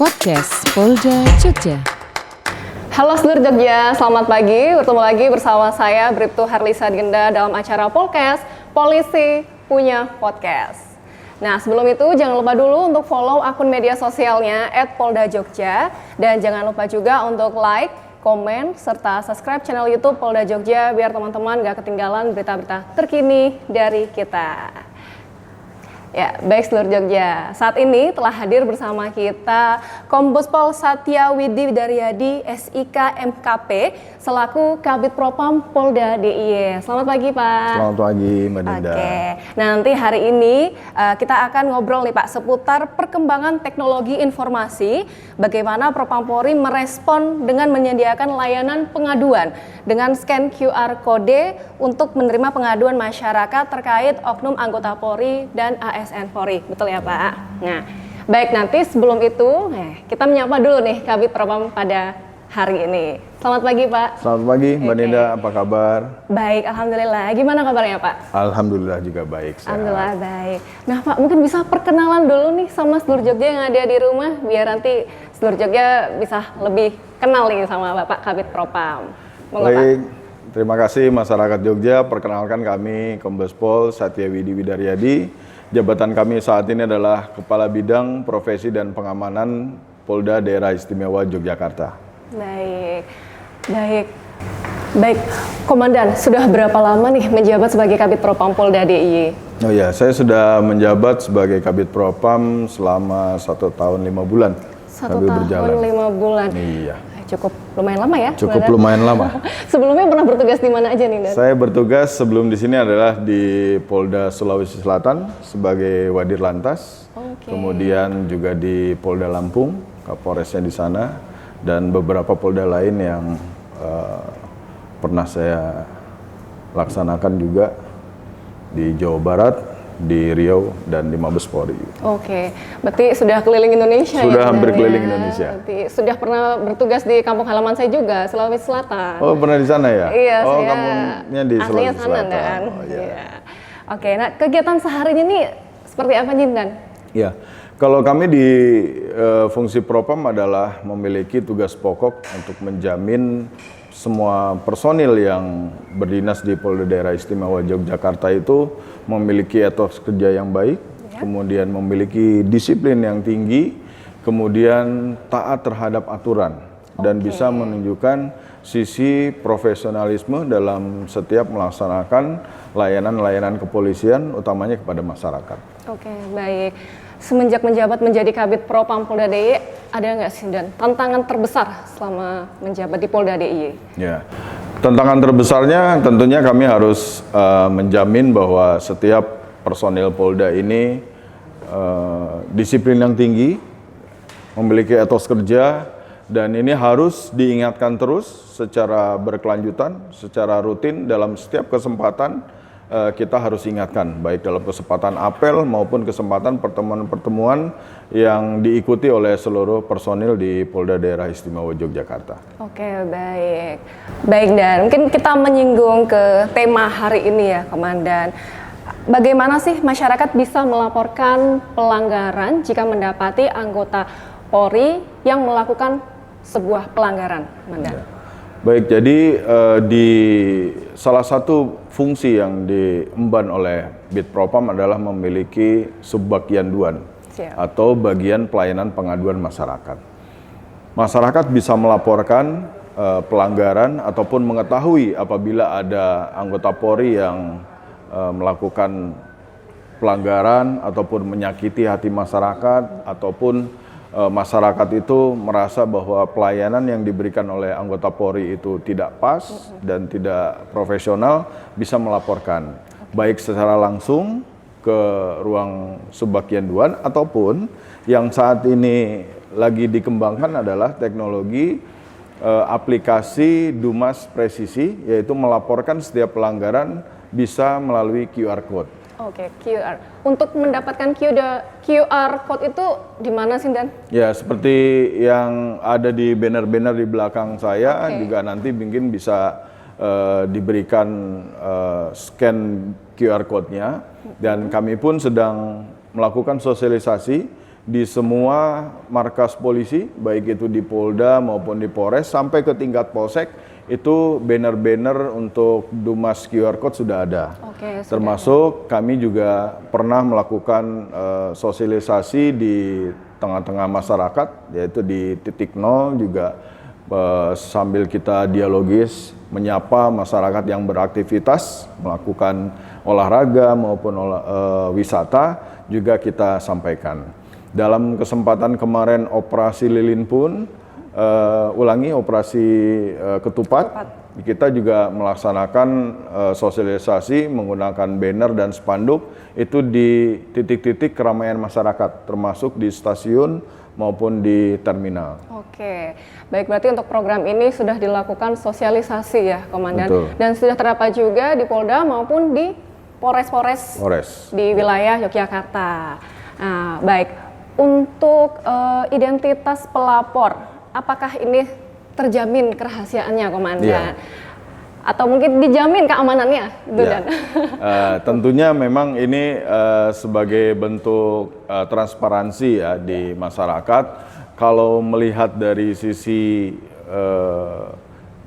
Podcast Polda Jogja. Halo seluruh Jogja, selamat pagi. Bertemu lagi bersama saya Bribtu Herlisa Dinda dalam acara Polcast, Polisi Punya Podcast. Nah, sebelum itu jangan lupa dulu untuk follow akun media sosialnya @poldajogja dan jangan lupa juga untuk like, komen, serta subscribe channel YouTube Polda Jogja biar teman-teman gak ketinggalan berita-berita terkini dari kita. Ya, baik seluruh Jogja. Saat ini telah hadir bersama kita Kombes Pol Satya Widi Widaryadi, SIK MKP, selaku Kabid Propam Polda DIY. Selamat pagi, Pak. Selamat pagi, Mbak Dinda. Oke, nah nanti hari ini kita akan ngobrol nih Pak seputar perkembangan teknologi informasi, bagaimana Propam Polri merespon dengan menyediakan layanan pengaduan dengan scan QR Code untuk menerima pengaduan masyarakat terkait oknum anggota Polri dan ASN Polri. Betul ya Pak? Nah, baik, nanti sebelum itu kita menyapa dulu nih Kabid Propam pada hari ini. Selamat pagi Pak. Selamat pagi, Mbak Dinda. Apa kabar? Baik, alhamdulillah. Gimana kabarnya Pak? Alhamdulillah juga baik. Sehat. Alhamdulillah baik. Nah Pak, mungkin bisa perkenalan dulu nih sama seluruh Jogja yang ada di rumah, biar nanti seluruh Jogja bisa lebih kenal nih sama Bapak Kabid Propam. Monggo, Baik, Pak. terima kasih masyarakat Jogja. Perkenalkan kami Kombes Pol Satya Widi Widaryadi. Jabatan kami saat ini adalah Kepala Bidang Profesi dan Pengamanan Polda Daerah Istimewa Yogyakarta. Baik. Komandan, sudah berapa lama nih menjabat sebagai Kabid Propam Polda DIY? Oh ya, saya sudah menjabat sebagai Kabid Propam selama 1 tahun 5 bulan. 1 tahun 5 bulan. Iya. Cukup lumayan lama ya? Cukup Badan. lumayan lama. Sebelumnya pernah bertugas di mana aja nih, Dan? Saya bertugas sebelum di sini adalah di Polda Sulawesi Selatan sebagai Wadir Lantas. Oke. Kemudian juga di Polda Lampung, Kapolresnya di sana, dan beberapa polda lain yang pernah saya laksanakan juga di Jawa Barat, di Riau, dan di Mabes Polri. Oke, berarti sudah keliling Indonesia. Sudah hampir Dan keliling Indonesia. Berarti sudah pernah bertugas di kampung halaman saya juga, Sulawesi Selatan. Oh, pernah di sana ya? Iya, oh, saya kamunya di aslinya Sulawesi sana, Selatan. Dan. Oh, iya. Iya. Oke, nah kegiatan seharinya nih seperti apa nih, Dan? Ya, kalau kami di fungsi Propam adalah memiliki tugas pokok untuk menjamin semua personil yang berdinas di Polda Daerah Istimewa Yogyakarta itu memiliki etos kerja yang baik, kemudian memiliki disiplin yang tinggi, kemudian taat terhadap aturan, dan bisa menunjukkan sisi profesionalisme dalam setiap melaksanakan layanan-layanan kepolisian, utamanya kepada masyarakat. Oke, baik. Semenjak menjabat menjadi Kabid Propam Polda DIY, ada nggak sih, Dan, tantangan terbesar selama menjabat di Polda DIY? Ya, tantangan terbesarnya tentunya kami harus menjamin bahwa setiap personil Polda ini disiplin yang tinggi, memiliki etos kerja, dan ini harus diingatkan terus secara berkelanjutan, secara rutin dalam setiap kesempatan. Kita harus ingatkan, baik dalam kesempatan apel maupun kesempatan pertemuan-pertemuan yang diikuti oleh seluruh personil di Polda Daerah Istimewa Yogyakarta. Oke, baik. Baik, Dan. Mungkin kita menyinggung ke tema hari ini ya, Komandan. Bagaimana sih masyarakat bisa melaporkan pelanggaran jika mendapati anggota Polri yang melakukan sebuah pelanggaran, Komandan? Ya. Baik, jadi di salah satu fungsi yang diemban oleh Bid Propam adalah memiliki subbagian duan atau bagian pelayanan pengaduan masyarakat. Masyarakat bisa melaporkan pelanggaran ataupun mengetahui apabila ada anggota Polri yang melakukan pelanggaran ataupun menyakiti hati masyarakat, ataupun masyarakat itu merasa bahwa pelayanan yang diberikan oleh anggota Polri itu tidak pas dan tidak profesional, bisa melaporkan baik secara langsung ke ruang subbagian duan ataupun yang saat ini lagi dikembangkan adalah teknologi aplikasi Dumas Presisi, yaitu melaporkan setiap pelanggaran bisa melalui QR Code. Oke, QR. Untuk mendapatkan QR Code itu di mana sih, Dan? Ya, seperti yang ada di banner-banner di belakang saya, juga nanti mungkin bisa diberikan scan QR Code-nya, dan kami pun sedang melakukan sosialisasi di semua markas polisi, baik itu di Polda maupun di Polres, sampai ke tingkat Polsek, itu banner-banner untuk Dumas QR Code sudah ada. Oke, termasuk kami juga pernah melakukan sosialisasi di tengah-tengah masyarakat, yaitu di titik nol juga sambil kita dialogis menyapa masyarakat yang beraktivitas, melakukan olahraga maupun wisata juga kita sampaikan. Dalam kesempatan kemarin operasi lilin pun, operasi ketupat, kita juga melaksanakan sosialisasi menggunakan banner dan spanduk itu di titik-titik keramaian masyarakat, termasuk di stasiun maupun di terminal. Oke, baik, berarti untuk program ini sudah dilakukan sosialisasi ya, Komandan. Betul. Dan sudah terdapat juga di Polda maupun di Polres di wilayah Yogyakarta. Nah, baik, untuk identitas pelapor, apakah ini terjamin kerahasiaannya, Komandan? Yeah. Atau mungkin dijamin keamanannya, Dan? Tentunya memang ini sebagai bentuk transparansi ya di masyarakat. Kalau melihat dari sisi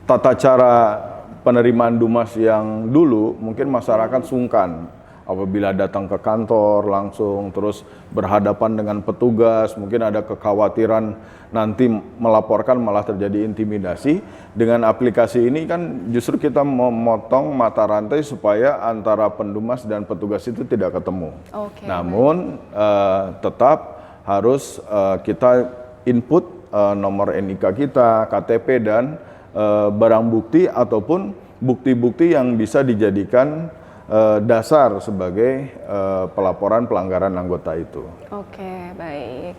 tata cara penerimaan Dumas yang dulu, mungkin masyarakat sungkan apabila datang ke kantor langsung terus berhadapan dengan petugas, mungkin ada kekhawatiran nanti melaporkan malah terjadi intimidasi. Dengan aplikasi ini kan justru kita memotong mata rantai supaya antara pendumas dan petugas itu tidak ketemu. Oke, namun tetap harus kita input nomor NIK kita, KTP dan barang bukti ataupun bukti-bukti yang bisa dijadikan dasar sebagai pelaporan pelanggaran anggota itu. Oke, baik.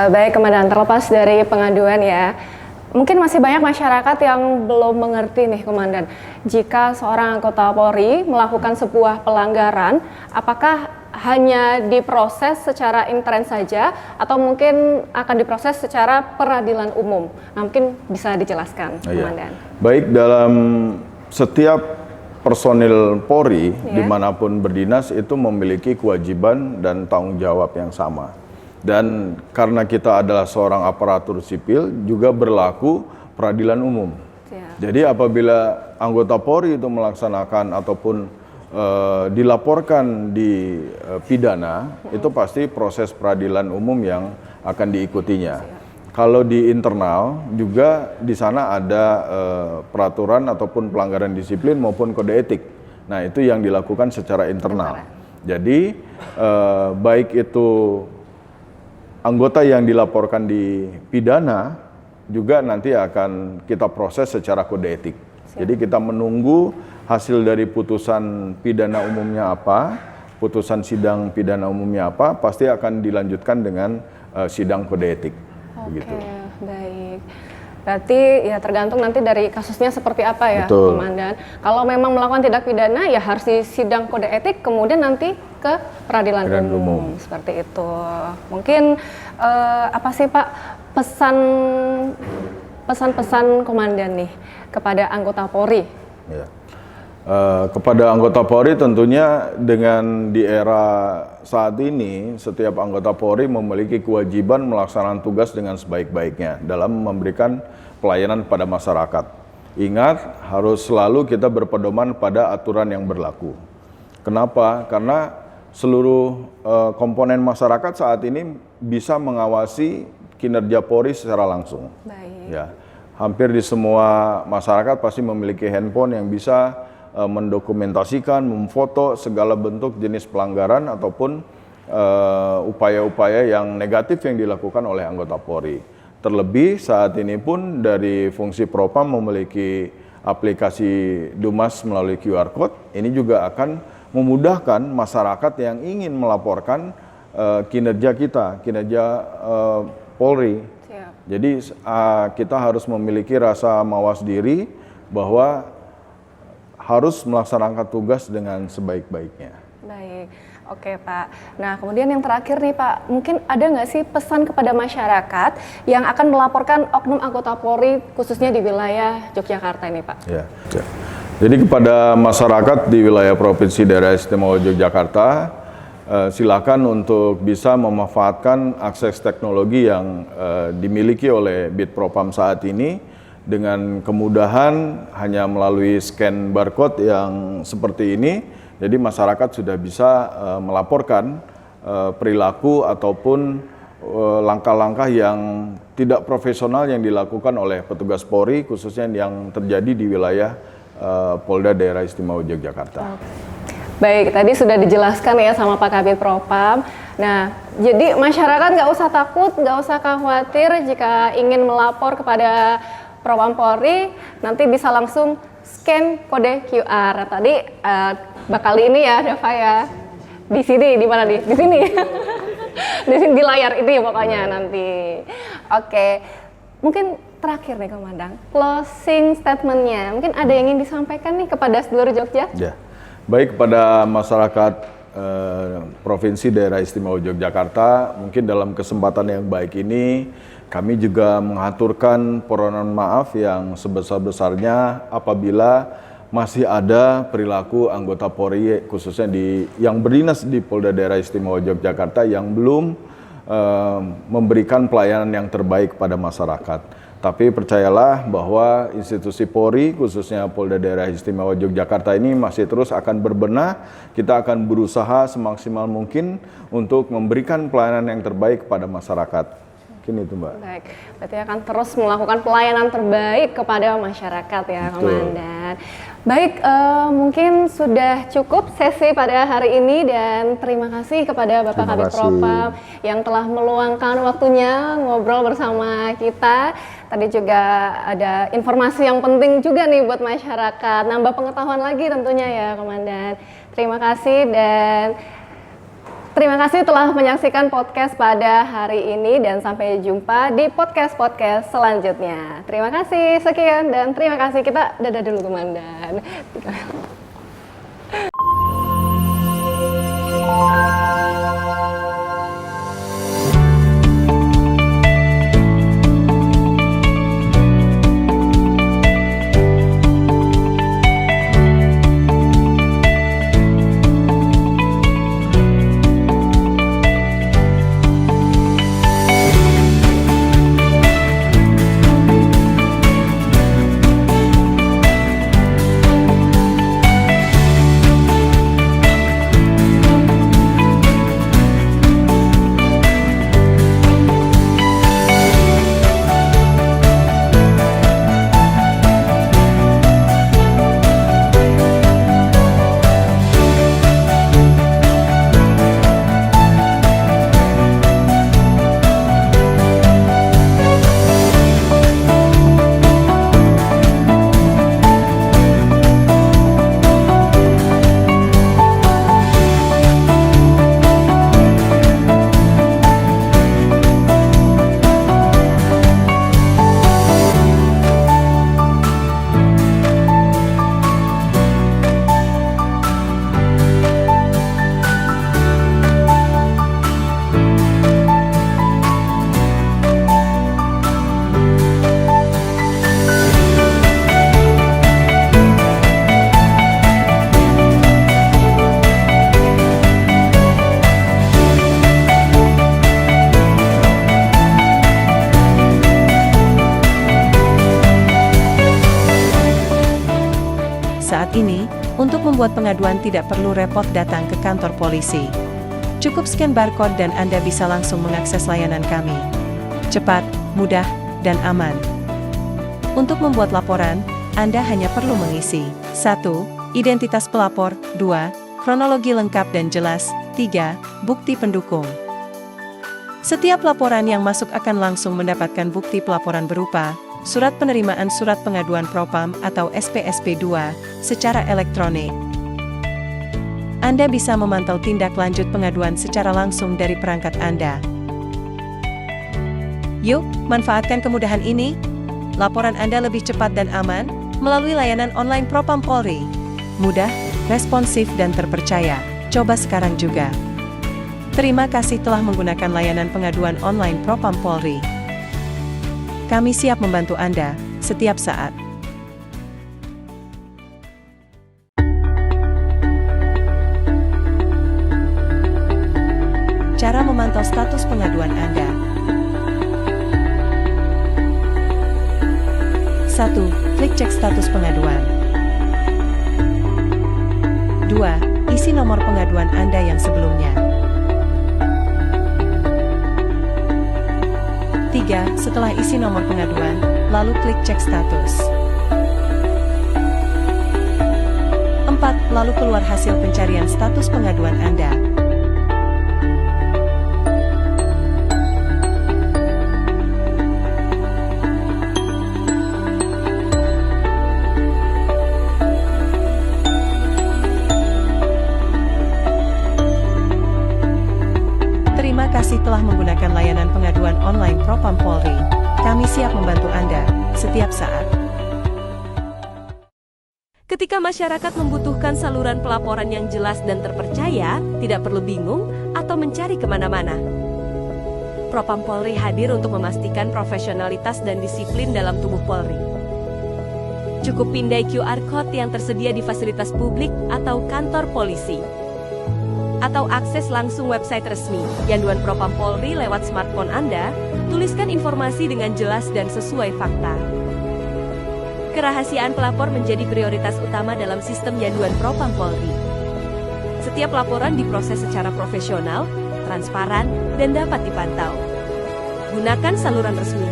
Baik, Komandan, terlepas dari pengaduan ya, mungkin masih banyak masyarakat yang belum mengerti nih, Komandan. Jika seorang anggota Polri melakukan sebuah pelanggaran, apakah hanya diproses secara intern saja atau mungkin akan diproses secara peradilan umum? Nah, mungkin bisa dijelaskan, Komandan. Baik, dalam setiap personil Polri dimanapun berdinas itu memiliki kewajiban dan tanggung jawab yang sama. Dan karena kita adalah seorang aparatur sipil juga berlaku peradilan umum. Jadi apabila anggota Polri itu melaksanakan ataupun dilaporkan di pidana, itu pasti proses peradilan umum yang akan diikutinya. Kalau di internal juga di sana ada peraturan ataupun pelanggaran disiplin maupun kode etik. Nah, itu yang dilakukan secara internal. Jadi baik itu anggota yang dilaporkan di pidana juga nanti akan kita proses secara kode etik. Jadi kita menunggu hasil dari putusan pidana umumnya apa, putusan sidang pidana umumnya apa, pasti akan dilanjutkan dengan sidang kode etik. Begitu. Oke, baik. Berarti ya tergantung nanti dari kasusnya seperti apa ya, Betul. Komandan. Kalau memang melakukan tindak pidana ya harus di sidang kode etik, kemudian nanti ke peradilan umum. Seperti itu. Mungkin apa sih Pak pesan-pesan Komandan nih kepada anggota Polri? Ya. Kepada anggota Polri tentunya dengan di era saat ini setiap anggota Polri memiliki kewajiban melaksanakan tugas dengan sebaik-baiknya dalam memberikan pelayanan pada masyarakat. Ingat, harus selalu kita berpedoman pada aturan yang berlaku. Kenapa? Karena seluruh komponen masyarakat saat ini bisa mengawasi kinerja Polri secara langsung. Baik. Ya, hampir di semua masyarakat pasti memiliki handphone yang bisa mendokumentasikan, memfoto segala bentuk jenis pelanggaran ataupun upaya-upaya yang negatif yang dilakukan oleh anggota Polri. Terlebih saat ini pun dari fungsi Propam memiliki aplikasi Dumas melalui QR Code, ini juga akan memudahkan masyarakat yang ingin melaporkan kinerja kita, kinerja Polri. Siap. Jadi kita harus memiliki rasa mawas diri bahwa harus melaksanakan tugas dengan sebaik-baiknya. Baik, oke Pak. Nah kemudian yang terakhir nih Pak, mungkin ada nggak sih pesan kepada masyarakat yang akan melaporkan oknum anggota Polri khususnya di wilayah Yogyakarta ini Pak? Ya. Jadi kepada masyarakat di wilayah Provinsi Daerah Istimewa Yogyakarta, silakan untuk bisa memanfaatkan akses teknologi yang dimiliki oleh Bid Propam saat ini dengan kemudahan hanya melalui scan barcode yang seperti ini. Jadi masyarakat sudah bisa melaporkan perilaku ataupun langkah-langkah yang tidak profesional yang dilakukan oleh petugas Polri, khususnya yang terjadi di wilayah Polda Daerah Istimewa Yogyakarta. Baik, tadi sudah dijelaskan ya sama Pak Kabid Propam. Nah, jadi masyarakat nggak usah takut, nggak usah khawatir jika ingin melapor kepada Propam Polri, nanti bisa langsung scan kode QR. Tadi bakal ini ya, Dava ya. Di sini, di mana nih? Di sini. Di sini di layar ini pokoknya nanti. Oke, mungkin terakhir nih Komandan, closing statementnya. Mungkin ada yang ingin disampaikan nih kepada seluruh Jogja? Ya. Baik kepada masyarakat Provinsi Daerah Istimewa Yogyakarta, mungkin dalam kesempatan yang baik ini kami juga mengaturkan permohonan maaf yang sebesar-besarnya apabila masih ada perilaku anggota Polri khususnya yang berdinas di Polda Daerah Istimewa Yogyakarta yang belum memberikan pelayanan yang terbaik pada masyarakat. Tapi percayalah bahwa institusi Polri, khususnya Polda Daerah Istimewa Yogyakarta ini masih terus akan berbenah. Kita akan berusaha semaksimal mungkin untuk memberikan pelayanan yang terbaik kepada masyarakat. Mungkin itu, Mbak. Baik, berarti akan terus melakukan pelayanan terbaik kepada masyarakat ya, Komandan. Baik, mungkin sudah cukup sesi pada hari ini dan terima kasih kepada Bapak Kabid Propam yang telah meluangkan waktunya ngobrol bersama kita. Tadi juga ada informasi yang penting juga nih buat masyarakat, nambah pengetahuan lagi tentunya ya, Komandan. Terima kasih dan terima kasih telah menyaksikan podcast pada hari ini dan sampai jumpa di podcast-podcast selanjutnya. Terima kasih, sekian dan terima kasih. Kita dadah dulu Komandan. Saat ini, untuk membuat pengaduan tidak perlu repot datang ke kantor polisi. Cukup scan barcode dan Anda bisa langsung mengakses layanan kami. Cepat, mudah, dan aman. Untuk membuat laporan, Anda hanya perlu mengisi 1. Identitas pelapor, 2. Kronologi lengkap dan jelas, 3. Bukti pendukung. Setiap laporan yang masuk akan langsung mendapatkan bukti pelaporan berupa Surat Penerimaan Surat Pengaduan Propam atau SPSP 2 secara elektronik. Anda bisa memantau tindak lanjut pengaduan secara langsung dari perangkat Anda. Yuk, manfaatkan kemudahan ini. Laporan Anda lebih cepat dan aman melalui layanan online Propam Polri. Mudah, responsif dan terpercaya. Coba sekarang juga. Terima kasih telah menggunakan layanan pengaduan online Propam Polri. Kami siap membantu Anda setiap saat. memantau status pengaduan Anda. 1. Klik cek status pengaduan. 2. Isi nomor pengaduan Anda yang sebelumnya. 3. Setelah isi nomor pengaduan, lalu klik cek status. 4. Lalu keluar hasil pencarian status pengaduan Anda. Terima kasih telah menggunakan layanan pengaduan online Propam Polri. Kami siap membantu Anda setiap saat. Ketika masyarakat membutuhkan saluran pelaporan yang jelas dan terpercaya, tidak perlu bingung atau mencari kemana-mana. Propam Polri hadir untuk memastikan profesionalitas dan disiplin dalam tubuh Polri. Cukup pindai QR Code yang tersedia di fasilitas publik atau kantor polisi. Atau akses langsung website resmi, Yanduan Propam Polri lewat smartphone Anda, tuliskan informasi dengan jelas dan sesuai fakta. Kerahasiaan pelapor menjadi prioritas utama dalam sistem Yanduan Propam Polri. Setiap laporan diproses secara profesional, transparan, dan dapat dipantau. Gunakan saluran resmi.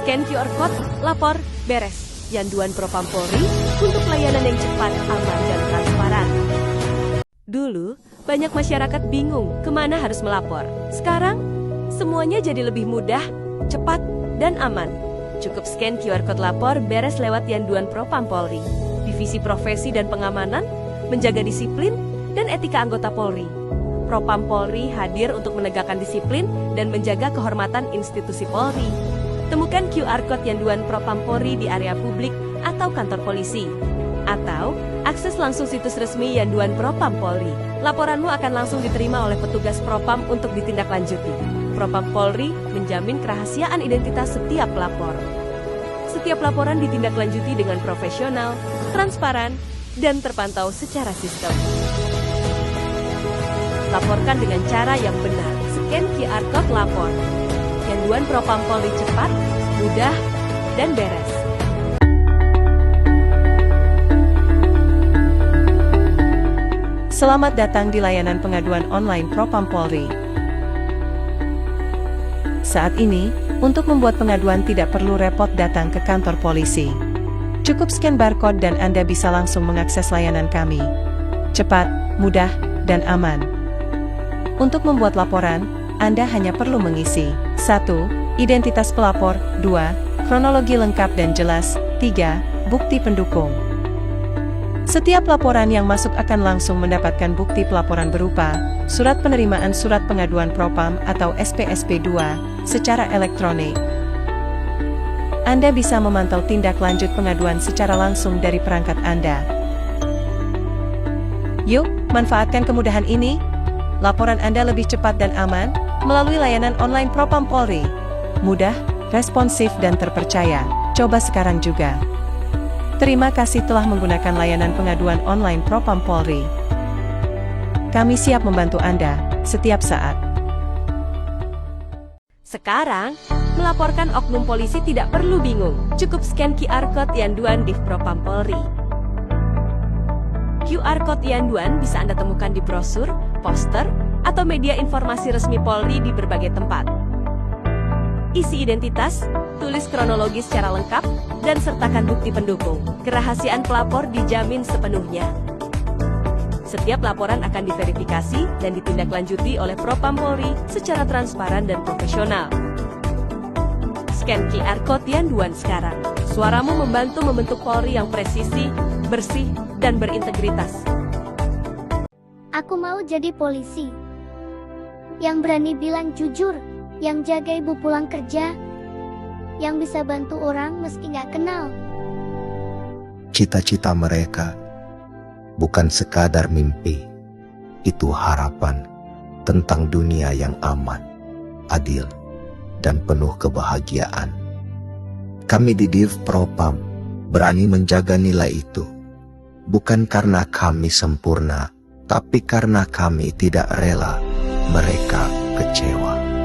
Scan QR Code, lapor, beres. Yanduan Propam Polri untuk layanan yang cepat, aman, dan transparan. Dulu, banyak masyarakat bingung kemana harus melapor. Sekarang, semuanya jadi lebih mudah, cepat, dan aman. Cukup scan QR Code lapor beres lewat Yanduan Propam Polri. Divisi Profesi dan Pengamanan, menjaga disiplin dan etika anggota Polri. Propam Polri hadir untuk menegakkan disiplin dan menjaga kehormatan institusi Polri. Temukan QR Code Yanduan Propam Polri di area publik atau kantor polisi. Atau akses langsung situs resmi Yanduan Propam Polri. Laporanmu akan langsung diterima oleh petugas Propam untuk ditindaklanjuti. Propam Polri menjamin kerahasiaan identitas setiap pelapor. Setiap laporan ditindaklanjuti dengan profesional, transparan, dan terpantau secara sistem. Laporkan dengan cara yang benar. Scan QR Code lapor. Yanduan Propam Polri cepat, mudah, dan beres. Selamat datang di layanan pengaduan online Propam Polri. Saat ini, untuk membuat pengaduan tidak perlu repot datang ke kantor polisi. Cukup scan barcode dan Anda bisa langsung mengakses layanan kami. Cepat, mudah, dan aman. Untuk membuat laporan, Anda hanya perlu mengisi 1. Identitas pelapor, 2. Kronologi lengkap dan jelas, 3. Bukti pendukung. Setiap laporan yang masuk akan langsung mendapatkan bukti pelaporan berupa surat penerimaan surat pengaduan Propam atau SPSP 2 secara elektronik. Anda bisa memantau tindak lanjut pengaduan secara langsung dari perangkat Anda. Yuk, manfaatkan kemudahan ini. Laporan Anda lebih cepat dan aman melalui layanan online Propam Polri. Mudah, responsif, dan terpercaya. Coba sekarang juga. Terima kasih telah menggunakan layanan pengaduan online Propam Polri. Kami siap membantu Anda setiap saat. Sekarang, melaporkan oknum polisi tidak perlu bingung. Cukup scan QR Code Yanduan Div Propam Polri. QR Code Yanduan bisa Anda temukan di brosur, poster, atau media informasi resmi Polri di berbagai tempat. Isi identitas, tulis kronologi secara lengkap, dan sertakan bukti pendukung. Kerahasiaan pelapor dijamin sepenuhnya. Setiap laporan akan diverifikasi dan ditindaklanjuti oleh Propam Polri secara transparan dan profesional. Scan QR Code Yanduan sekarang. Suaramu membantu membentuk Polri yang presisi, bersih, dan berintegritas. Aku mau jadi polisi yang berani bilang jujur, yang jaga ibu pulang kerja, yang bisa bantu orang meski nggak kenal. Cita-cita mereka bukan sekadar mimpi, itu harapan tentang dunia yang aman, adil, dan penuh kebahagiaan. Kami di Div Propam berani menjaga nilai itu, bukan karena kami sempurna, tapi karena kami tidak rela mereka kecewa.